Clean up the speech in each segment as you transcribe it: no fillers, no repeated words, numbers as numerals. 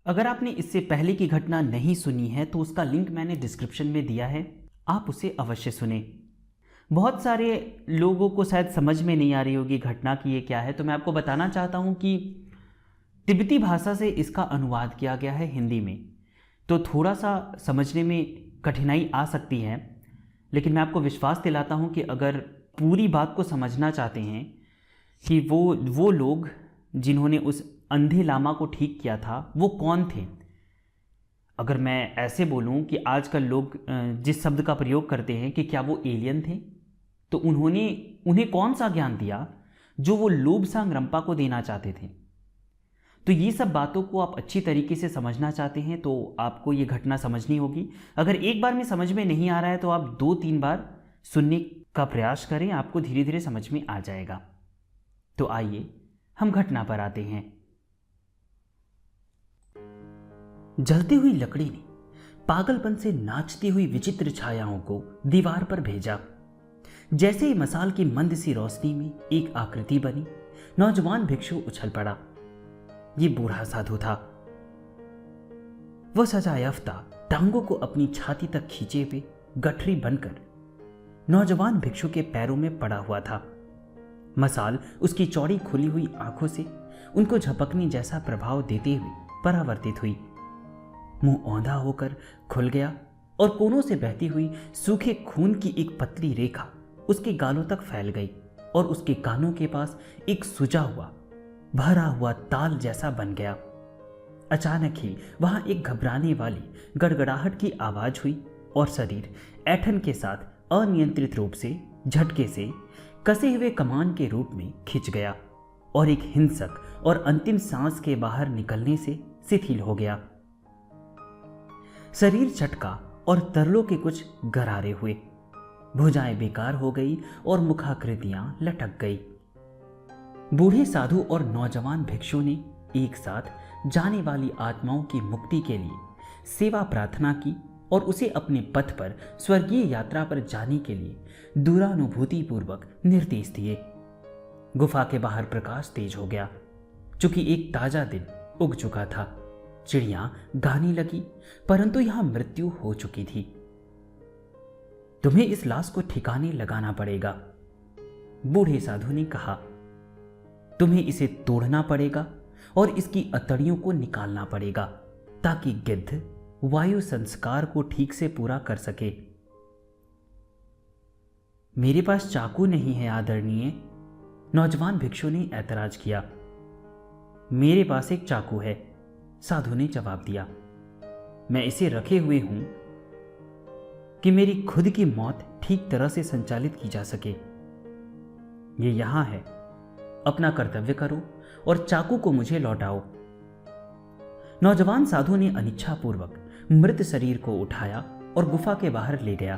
अगर आपने इससे पहले की घटना नहीं सुनी है तो उसका लिंक मैंने डिस्क्रिप्शन में दिया है, आप उसे अवश्य सुने। बहुत सारे लोगों को शायद समझ में नहीं आ रही होगी घटना की ये क्या है, तो मैं आपको बताना चाहता हूँ कि तिब्बती भाषा से इसका अनुवाद किया गया है हिंदी में, तो थोड़ा सा समझने में कठिनाई आ सकती है, लेकिन मैं आपको विश्वास दिलाता हूँ कि अगर पूरी बात को समझना चाहते हैं कि वो लोग जिन्होंने उस अंधे लामा को ठीक किया था वो कौन थे। अगर मैं ऐसे बोलूं कि आजकल लोग जिस शब्द का प्रयोग करते हैं कि क्या वो एलियन थे, तो उन्हें कौन सा ज्ञान दिया जो वो लोब्सांग रंपा को देना चाहते थे। तो ये सब बातों को आप अच्छी तरीके से समझना चाहते हैं तो आपको ये घटना समझनी होगी। अगर एक बार में समझ में नहीं आ रहा है तो आप 2-3 बार सुनने का प्रयास करें, आपको धीरे धीरे समझ में आ जाएगा। तो आइए हम घटना पर आते हैं। जलती हुई लकड़ी ने पागलपन से नाचती हुई विचित्र छायाओं को दीवार पर भेजा। जैसे ही मसाल की मंद सी रोशनी में एक आकृति बनी, नौजवान भिक्षु उछल पड़ा। ये बूढ़ा साधु था। वह सजायाफ्ता टांगों को अपनी छाती तक खींचे हुए गठरी बनकर नौजवान भिक्षु के पैरों में पड़ा हुआ था। मसाल उसकी चौड़ी खुली हुई आंखों से उनको झपकने जैसा प्रभाव देते हुए परावर्तित हुई। मुंह औंधा होकर खुल गया और कोनों से बहती हुई सूखे खून की एक पतली रेखा उसके गालों तक फैल गई और उसके कानों के पास एक सुजा हुआ भरा हुआ ताल जैसा बन गया। अचानक ही वहां एक घबराने वाली गड़गड़ाहट की आवाज हुई और शरीर ऐंठन के साथ अनियंत्रित रूप से झटके से कसे हुए कमान के रूप में खिंच गया और एक हिंसक और अंतिम सांस के बाहर निकलने से शिथिल हो गया। शरीर चटका और तरलों के कुछ गरारे हुए, भुजाएं बेकार हो गई और मुखाकृतियां लटक गई। बूढ़े साधु और नौजवान भिक्षु ने एक साथ जाने वाली आत्माओं की मुक्ति के लिए सेवा प्रार्थना की और उसे अपने पथ पर स्वर्गीय यात्रा पर जाने के लिए दूरानुभूति पूर्वक निर्देश दिए। गुफा के बाहर प्रकाश तेज हो गया, चूंकि एक ताजा दिन उग चुका था। चिड़ियां गाने लगी, परंतु यहां मृत्यु हो चुकी थी। तुम्हें इस लाश को ठिकाने लगाना पड़ेगा, बूढ़े साधु ने कहा। तुम्हें इसे तोड़ना पड़ेगा और इसकी अतड़ियों को निकालना पड़ेगा ताकि गिद्ध वायु संस्कार को ठीक से पूरा कर सके। मेरे पास चाकू नहीं है आदरणीय, नौजवान भिक्षु ने ऐतराज किया। मेरे पास एक चाकू है, साधु ने जवाब दिया। मैं इसे रखे हुए हूं कि मेरी खुद की मौत ठीक तरह से संचालित की जा सके। ये यहां है, अपना कर्तव्य करो और चाकू को मुझे लौटाओ। नौजवान साधु ने अनिच्छापूर्वक मृत शरीर को उठाया और गुफा के बाहर ले गया।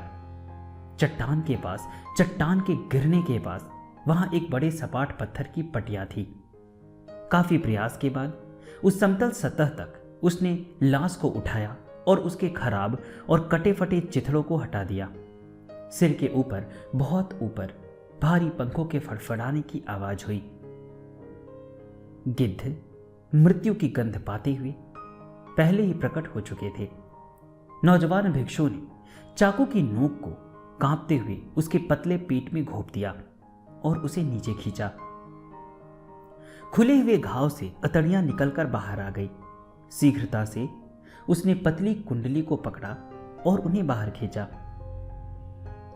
चट्टान के पास, चट्टान के गिरने के पास वहां एक बड़े सपाट पत्थर की पटिया थी। काफी प्रयास के बाद उस समतल सतह तक उसने लाश को उठाया और उसके खराब और कटे फटे चिथड़ों को हटा दिया। सिर के ऊपर, बहुत ऊपर, भारी पंखों के फड़फड़ाने की आवाज हुई। गिद्ध मृत्यु की गंध पाते हुए पहले ही प्रकट हो चुके थे। नौजवान भिक्षु ने चाकू की नोक को कांपते हुए उसके पतले पेट में घोंप दिया और उसे नीचे खींचा। खुले हुए घाव से अतड़ियां निकलकर बाहर आ गई। शीघ्रता से उसने पतली कुंडली को पकड़ा और उन्हें बाहर खींचा।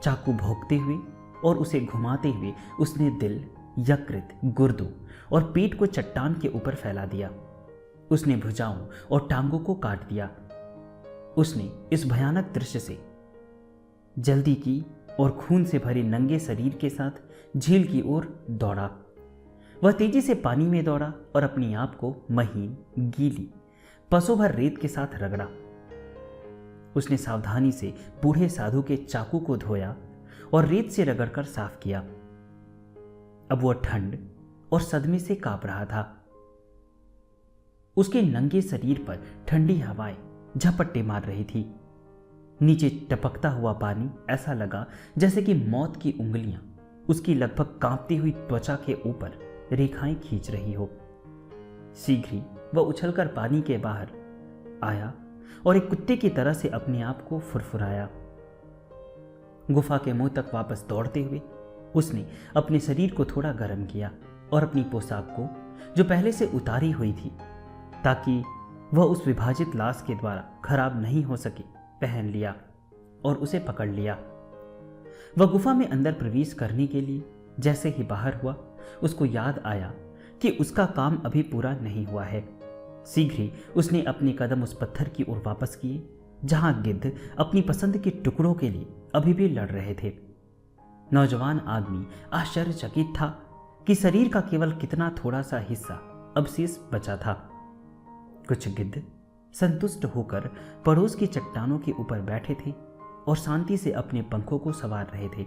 चाकू भोंकते हुए और उसे घुमाते हुए उसने दिल, यकृत, गुर्दों और पेट को चट्टान के ऊपर फैला दिया। उसने भुजाओं और टांगों को काट दिया। उसने इस भयानक दृश्य से जल्दी की और खून से भरे नंगे शरीर के साथ झील की ओर दौड़ा। वह तेजी से पानी में दौड़ा और अपने आप को महीन, गीली, पसों भर रेत के साथ रगड़ा। उसने सावधानी से बूढ़े साधु के चाकू को धोया और रेत से रगड़कर साफ किया। अब वह ठंड और सदमे से कांप रहा था। उसके नंगे शरीर पर ठंडी हवाएं झपट्टे मार रही थी। नीचे टपकता हुआ पानी ऐसा लगा जैसे कि मौत की उंगलियां उसकी लगभग कांपती हुई त्वचा के ऊपर रेखाएं खींच रही हो। शीघ्र ही वह उछलकर पानी के बाहर आया और एक कुत्ते की तरह से अपने आप को फुरफुराया। गुफा के मुंह तक वापस दौड़ते हुए उसने अपने शरीर को थोड़ा गर्म किया और अपनी पोशाक को, जो पहले से उतारी हुई थी ताकि वह उस विभाजित लाश के द्वारा खराब नहीं हो सके, पहन लिया और उसे पकड़ लिया। वह गुफा में अंदर प्रवेश करने के लिए जैसे ही बाहर हुआ, उसको याद आया कि उसका काम अभी पूरा नहीं हुआ है। शीघ्र ही उसने अपने कदम उस पत्थर की ओर वापस किए जहां गिद्ध अपनी पसंद के टुकड़ों के लिए अभी भी लड़ रहे थे। नौजवान आदमी आश्चर्यचकित था कि शरीर का केवल कितना थोड़ा सा हिस्सा अवशेष बचा था। कुछ गिद्ध संतुष्ट होकर पड़ोस की चट्टानों के ऊपर बैठे थे और शांति से अपने पंखों को संवार रहे थे।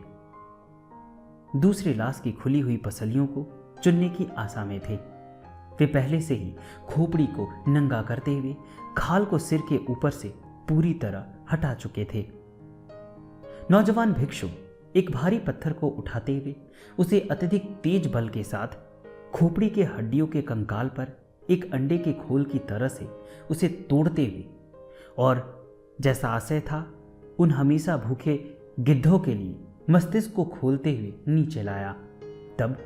दूसरे लाश की खुली हुई पसलियों को चुनने की आशा में थे। वे पहले से ही खोपड़ी को नंगा करते हुए खाल को सिर के ऊपर से पूरी तरह हटा चुके थे। नौजवान भिक्षु एक भारी पत्थर को उठाते हुए उसे अत्यधिक तेज बल के साथ खोपड़ी के हड्डियों के कंकाल पर एक अंडे के खोल की तरह से उसे तोड़ते हुए, और जैसा आशय था उन हमेशा भूखे गिद्धों के लिए, मस्तिष्क को खोलते हुए नीचे लाया। तब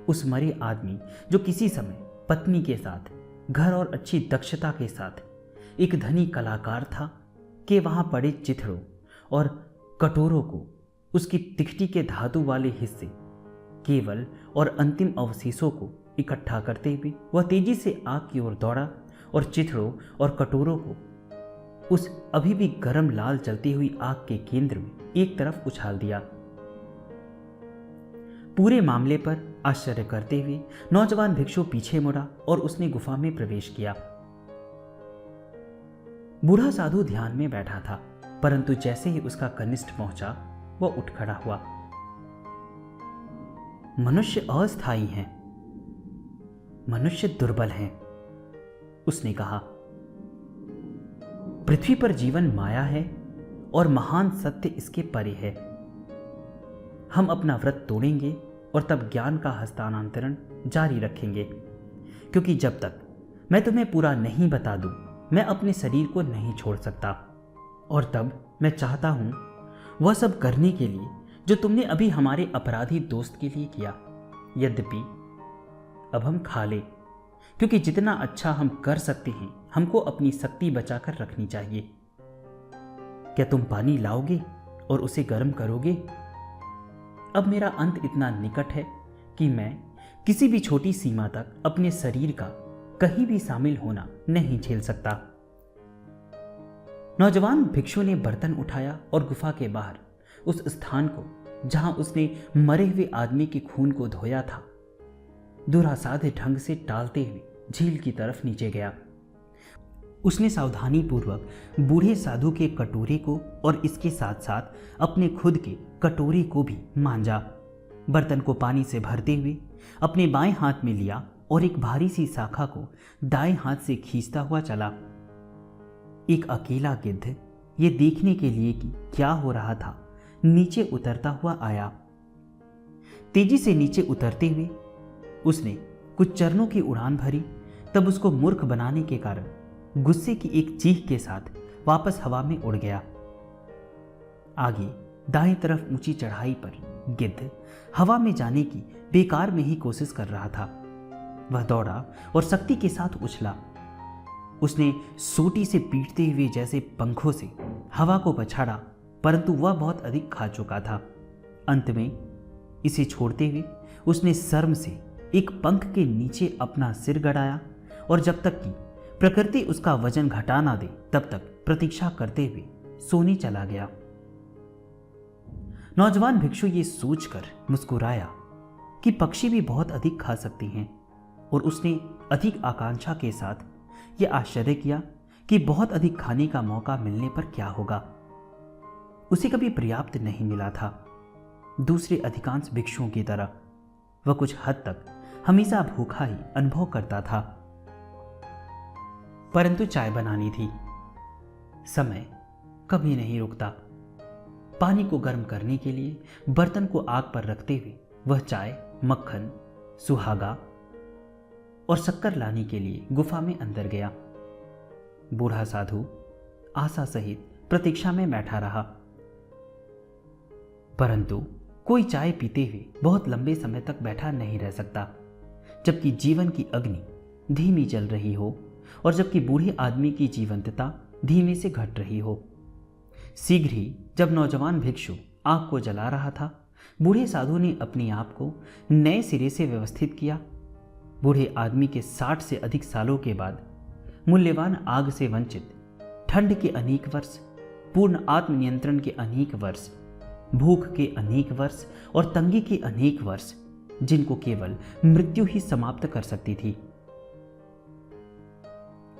उस मरे आदमी, जो किसी समय पत्नी के साथ, घर और अच्छी दक्षता के साथ एक धनी कलाकार था, के वहां पड़े चिथड़ों और कटोरों को, उसकी तिकटी के धातु वाले हिस्से, केवल और अंतिम अवशेषों को इकट्ठा करते हुए वह तेजी से आग की ओर दौड़ा और चिथड़ों और कटोरों को उस अभी भी गर्म लाल जलती हुई आग के केंद्र में एक तरफ उछाल दिया। पूरे मामले पर आश्चर्य करते हुए नौजवान भिक्षु पीछे मुड़ा और उसने गुफा में प्रवेश किया। बूढ़ा साधु ध्यान में बैठा था, परंतु जैसे ही उसका कनिष्ठ पहुंचा वह उठ खड़ा हुआ। मनुष्य अस्थायी हैं, मनुष्य दुर्बल हैं, उसने कहा। पृथ्वी पर जीवन माया है और महान सत्य इसके परे है। हम अपना व्रत तोड़ेंगे और तब ज्ञान का हस्तांतरण जारी रखेंगे, क्योंकि जब तक मैं तुम्हें पूरा नहीं बता दूं, मैं अपने शरीर को नहीं छोड़ सकता। और तब मैं चाहता हूं वह सब करने के लिए जो तुमने अभी हमारे अपराधी दोस्त के लिए किया। यद्यपि अब हम खा ले, क्योंकि जितना अच्छा हम कर सकते हैं हमको अपनी शक्ति बचाकर रखनी चाहिए। क्या तुम पानी लाओगे और उसे गर्म करोगे? अब मेरा अंत इतना निकट है कि मैं किसी भी छोटी सीमा तक अपने शरीर का कहीं भी शामिल होना नहीं झेल सकता। नौजवान भिक्षु ने बर्तन उठाया और गुफा के बाहर उस स्थान को जहां उसने मरे हुए आदमी के खून को धोया था, दुरासाध्य ढंग से टालते हुए झील की तरफ नीचे गया। उसने सावधानी पूर्वक बूढ़े साधु के कटोरे को और इसके साथ साथ अपने खुद के कटोरे को भी मांजा। बर्तन को पानी से भरते हुए अपने बाएं हाथ में लिया और एक भारी सी शाखा को दाएं हाथ से खींचता हुआ चला। एक अकेला गिद्ध ये देखने के लिए कि क्या हो रहा था, नीचे उतरता हुआ आया। तेजी से नीचे उतरते हुए उसने कुछ चरणों की उड़ान भरी, तब उसको मूर्ख बनाने के कारण गुस्से की एक चीख के साथ वापस हवा में उड़ गया। आगे दाएं तरफ ऊंची चढ़ाई पर गिद्ध हवा में जाने की बेकार में ही कोशिश कर रहा था। वह दौड़ा और शक्ति के साथ उछला। उसने सोटी से पीटते हुए जैसे पंखों से हवा को पछाड़ा, परंतु वह बहुत अधिक खा चुका था। अंत में इसे छोड़ते हुए उसने शर्म से एक पंख के नीचे अपना सिर गड़ाया और जब तक कि प्रकृति उसका वजन घटा ना दे तब तक प्रतीक्षा करते हुए सोने चला गया। नौजवान भिक्षु ये सोचकर मुस्कुराया कि पक्षी भी बहुत अधिक खा सकते हैं, और उसने अधिक आकांक्षा के साथ यह आश्चर्य किया कि बहुत अधिक खाने का मौका मिलने पर क्या होगा। उसे कभी पर्याप्त नहीं मिला था। दूसरे अधिकांश भिक्षुओं की तरह वह कुछ हद तक हमेशा भूखा ही अनुभव करता था। परंतु चाय बनानी थी। समय कभी नहीं रुकता। पानी को गर्म करने के लिए बर्तन को आग पर रखते हुए वह चाय, मक्खन, सुहागा और शक्कर लाने के लिए गुफा में अंदर गया। बूढ़ा साधु आशा सहित प्रतीक्षा में बैठा रहा, परंतु कोई चाय पीते हुए बहुत लंबे समय तक बैठा नहीं रह सकता, जबकि जीवन की अग्नि धीमी जल रही हो और जबकि बूढ़े आदमी की जीवंतता धीमे से घट रही हो। शीघ्र ही जब नौजवान भिक्षु आग को जला रहा था, बूढ़े साधु ने अपने आप को नए सिरे से व्यवस्थित किया। बूढ़े आदमी के 60 से अधिक सालों के बाद मूल्यवान आग से वंचित, ठंड के अनेक वर्ष, पूर्ण आत्मनियंत्रण के अनेक वर्ष, भूख के अनेक वर्ष और तंगी के अनेक वर्ष, जिनको केवल मृत्यु ही समाप्त कर सकती थी।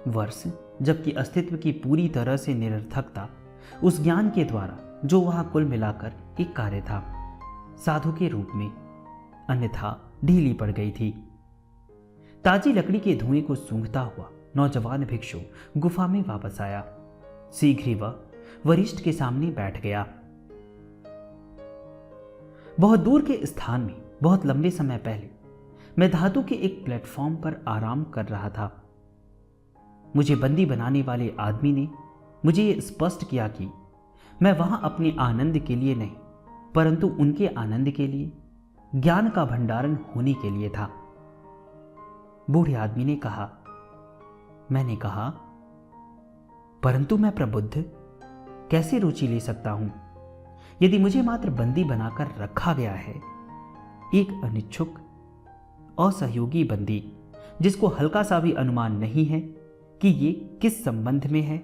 वर्ष जबकि अस्तित्व की पूरी तरह से निरर्थकता उस ज्ञान के द्वारा जो वहां कुल मिलाकर एक कार्य था, साधु के रूप में, अन्यथा ढीली पड़ गई थी। ताजी लकड़ी के धुएं को सूंघता हुआ नौजवान भिक्षु गुफा में वापस आया। शीघ्र ही वह वरिष्ठ के सामने बैठ गया। बहुत दूर के स्थान में बहुत लंबे समय पहले मैं धातु के एक प्लेटफॉर्म पर आराम कर रहा था। मुझे बंदी बनाने वाले आदमी ने मुझे यह स्पष्ट किया कि मैं वहां अपने आनंद के लिए नहीं, परंतु उनके आनंद के लिए, ज्ञान का भंडारण होने के लिए था। बूढ़े आदमी ने कहा। मैंने कहा, परंतु मैं प्रबुद्ध कैसे रुचि ले सकता हूं यदि मुझे मात्र बंदी बनाकर रखा गया है, एक अनिच्छुक असहयोगी बंदी जिसको हल्का सा भी अनुमान नहीं है कि ये किस संबंध में है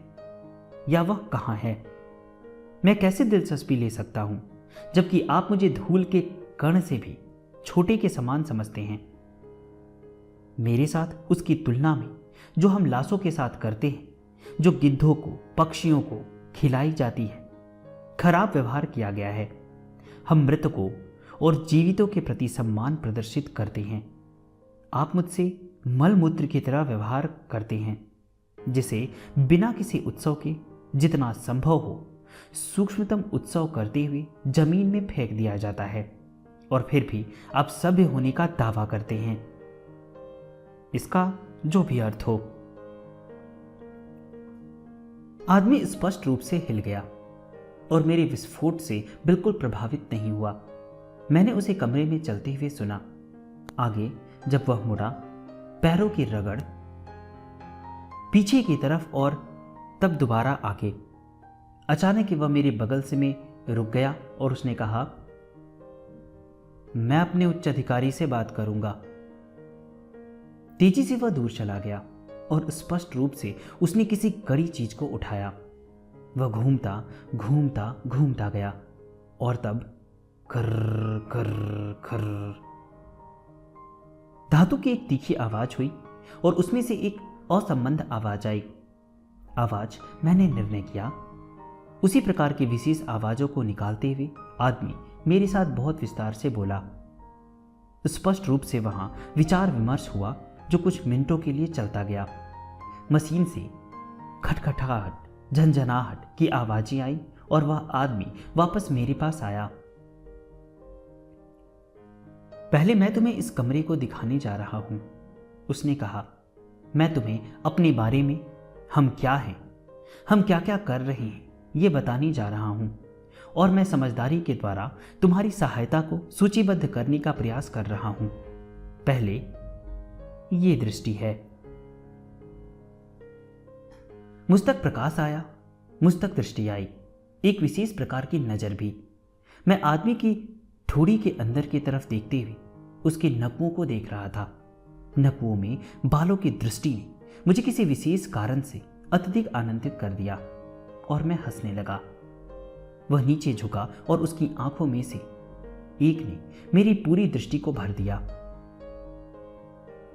या वह कहां है। मैं कैसे दिलचस्पी ले सकता हूं जबकि आप मुझे धूल के कण से भी छोटे के समान समझते हैं। मेरे साथ उसकी तुलना में जो हम लाशों के साथ करते हैं, जो गिद्धों को, पक्षियों को खिलाई जाती है, खराब व्यवहार किया गया है। हम मृतकों और जीवितों के प्रति सम्मान प्रदर्शित करते हैं। आप मुझसे मलमूत्र की तरह व्यवहार करते हैं, जिसे बिना किसी उत्सव के जितना संभव हो सूक्ष्मतम उत्सव करते हुए जमीन में फेंक दिया जाता है, और फिर भी आप सभ्य होने का दावा करते हैं। इसका जो भी अर्थ हो। आदमी स्पष्ट रूप से हिल गया और मेरे विस्फोट से बिल्कुल प्रभावित नहीं हुआ। मैंने उसे कमरे में चलते हुए सुना। आगे जब वह मुड़ा, पैरों की रगड़, पीछे की तरफ और तब दोबारा आगे। अचानक वह मेरे बगल से में रुक गया और उसने कहा, मैं अपने उच्च अधिकारी से बात करूंगा। तेजी से वह दूर चला गया और स्पष्ट रूप से उसने किसी कड़ी चीज को उठाया। वह घूमता घूमता घूमता गया और तब कर्र कर्र कर्र धातु की एक तीखी आवाज हुई और उसमें से एक असंबद्ध आवाज आई। आवाज मैंने निर्णय किया। उसी प्रकार की विशेष आवाजों को निकालते हुए आदमी मेरे साथ बहुत विस्तार से बोला। स्पष्ट रूप से वहां विचार विमर्श हुआ जो कुछ मिनटों के लिए चलता गया। मशीन से खटखटाहट, झंझनाहट की आवाजें आई और वह आदमी वापस मेरे पास आया। पहले मैं तुम्हें इस कमरे को दिखाने जा रहा हूं, उसने कहा। मैं तुम्हें अपने बारे में, हम क्या हैं, हम क्या क्या कर रहे हैं, ये बताने जा रहा हूं, और मैं समझदारी के द्वारा तुम्हारी सहायता को सूचीबद्ध करने का प्रयास कर रहा हूं। पहले ये दृष्टि है। मुझ तक प्रकाश आया, मुझ तक दृष्टि आई, एक विशेष प्रकार की नजर भी। मैं आदमी की ठोड़ी के अंदर की तरफ देखते हुए उसके नकुओं को देख रहा था। नकुओं में बालों की दृष्टि ने मुझे किसी विशेष कारण से अत्यधिक आनंदित कर दिया और मैं हंसने लगा। वह नीचे झुका और उसकी आंखों में से एक ने मेरी पूरी दृष्टि को भर दिया।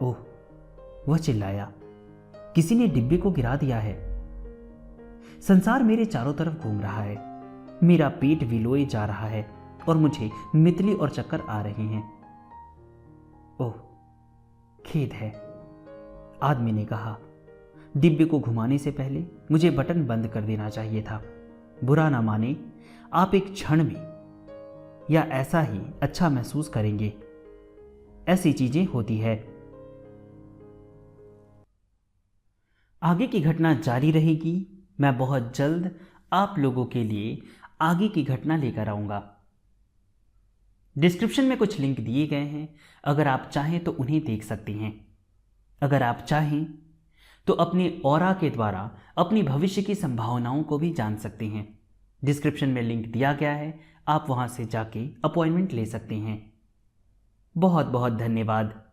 ओह, वह चिल्लाया, किसी ने डिब्बे को गिरा दिया है। संसार मेरे चारों तरफ घूम रहा है, मेरा पेट विलोए जा रहा है और मुझे मितली और चक्कर आ रहे हैं। ओह, खेद है, आदमी ने कहा। डिब्बे को घुमाने से पहले मुझे बटन बंद कर देना चाहिए था। बुरा ना माने, आप एक क्षण में या ऐसा ही अच्छा महसूस करेंगे। ऐसी चीजें होती है। आगे की घटना जारी रहेगी। मैं बहुत जल्द आप लोगों के लिए आगे की घटना लेकर आऊँगा। डिस्क्रिप्शन में कुछ लिंक दिए गए हैं, अगर आप चाहें तो उन्हें देख सकते हैं। अगर आप चाहें तो अपने ऑरा के द्वारा अपनी भविष्य की संभावनाओं को भी जान सकते हैं। डिस्क्रिप्शन में लिंक दिया गया है, आप वहां से जाके अपॉइंटमेंट ले सकते हैं। बहुत बहुत धन्यवाद।